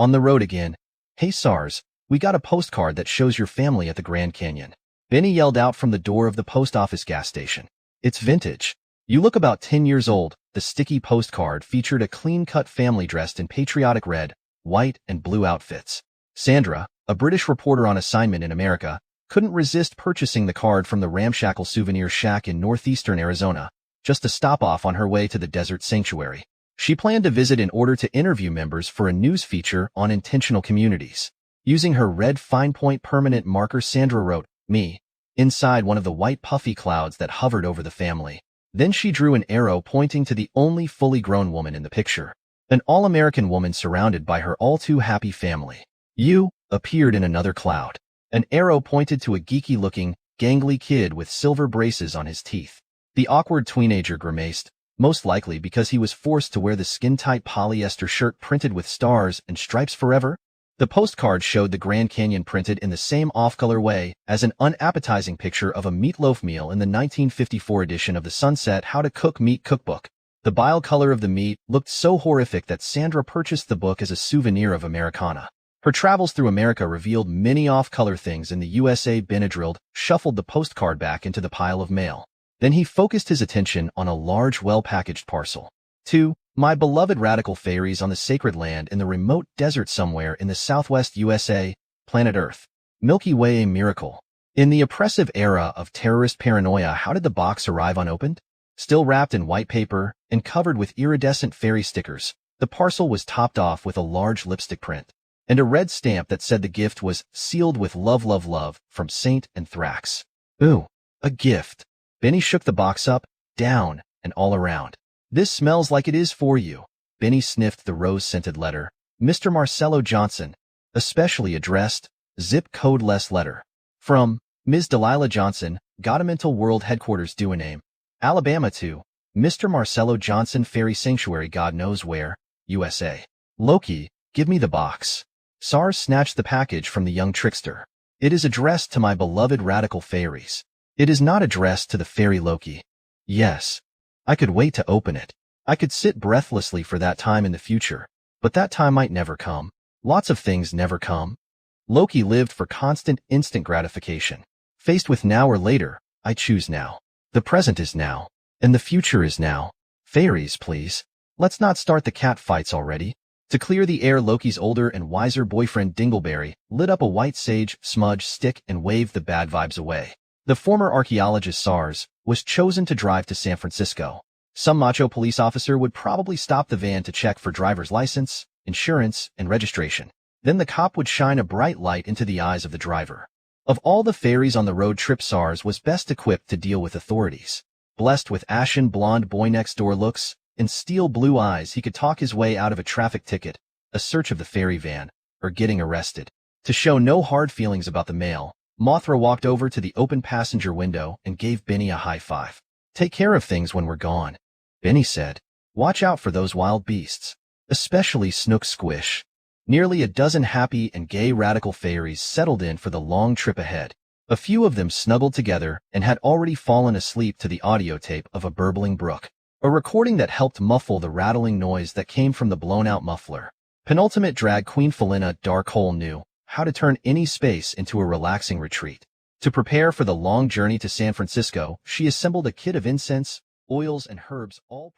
On the road again. Hey SARS, we got a postcard that shows your family at the Grand Canyon. Benny yelled out from the door of the post office gas station. It's vintage. You look about 10 years old. The sticky postcard featured a clean-cut family dressed in patriotic red, white, and blue outfits. Sandra, a British reporter on assignment in America, couldn't resist purchasing the card from the ramshackle souvenir shack in northeastern Arizona, just a stop-off on her way to the desert sanctuary. She planned to visit in order to interview members for a news feature on intentional communities. Using her red fine-point permanent marker, Sandra wrote, "Me," inside one of the white puffy clouds that hovered over the family. Then she drew an arrow pointing to the only fully grown woman in the picture. An all-American woman surrounded by her all-too-happy family. You appeared in another cloud. An arrow pointed to a geeky-looking, gangly kid with silver braces on his teeth. The awkward teenager grimaced, most likely because he was forced to wear the skin-tight polyester shirt printed with stars and stripes forever. The postcard showed the Grand Canyon printed in the same off-color way as an unappetizing picture of a meatloaf meal in the 1954 edition of the Sunset How to Cook Meat cookbook. The bile color of the meat looked so horrific that Sandra purchased the book as a souvenir of Americana. Her travels through America revealed many off-color things in the USA. Benadryl shuffled the postcard back into the pile of mail. Then he focused his attention on a large, well-packaged parcel. To my beloved radical fairies on the sacred land in the remote desert somewhere in the southwest USA, planet Earth. Milky Way, a miracle. In the oppressive era of terrorist paranoia, how did the box arrive unopened? Still wrapped in white paper and covered with iridescent fairy stickers, the parcel was topped off with a large lipstick print and a red stamp that said the gift was sealed with love, love, love from Saint Anthrax. Ooh, a gift. Benny shook the box up, down, and all around. This smells like it is for you. Benny sniffed the rose-scented letter. Mr. Marcello Johnson, especially addressed, zip code-less letter. From Ms. Delilah Johnson, Godamental World Headquarters, Duaname, Alabama to Mr. Marcello Johnson, Fairy Sanctuary, God knows where, USA. Loki, give me the box. SARS snatched the package from the young trickster. It is addressed to my beloved radical fairies. It is not addressed to the fairy Loki. Yes. I could wait to open it. I could sit breathlessly for that time in the future, but that time might never come. Lots of things never come. Loki lived for constant, instant gratification. Faced with now or later, I choose now. The present is now, and the future is now. Fairies, please. Let's not start the cat fights already. To clear the air, Loki's older and wiser boyfriend Dingleberry lit up a white sage smudge stick and waved the bad vibes away. The former archaeologist SARS was chosen to drive to San Francisco. Some macho police officer would probably stop the van to check for driver's license, insurance, and registration. Then the cop would shine a bright light into the eyes of the driver. Of all the fairies on the road trip, SARS was best equipped to deal with authorities. Blessed with ashen blonde boy-next-door looks and steel blue eyes, he could talk his way out of a traffic ticket, a search of the fairy van, or getting arrested. To show no hard feelings about the mail, Mothra walked over to the open passenger window and gave Benny a high five. Take care of things when we're gone, Benny said. Watch out for those wild beasts, especially Snook Squish. Nearly a dozen happy and gay radical fairies settled in for the long trip ahead. A few of them snuggled together and had already fallen asleep to the audio tape of a burbling brook, a recording that helped muffle the rattling noise that came from the blown-out muffler. Penultimate drag queen Felina Darkhole knew how to turn any space into a relaxing retreat. To prepare for the long journey to San Francisco, she assembled a kit of incense, oils, and herbs, all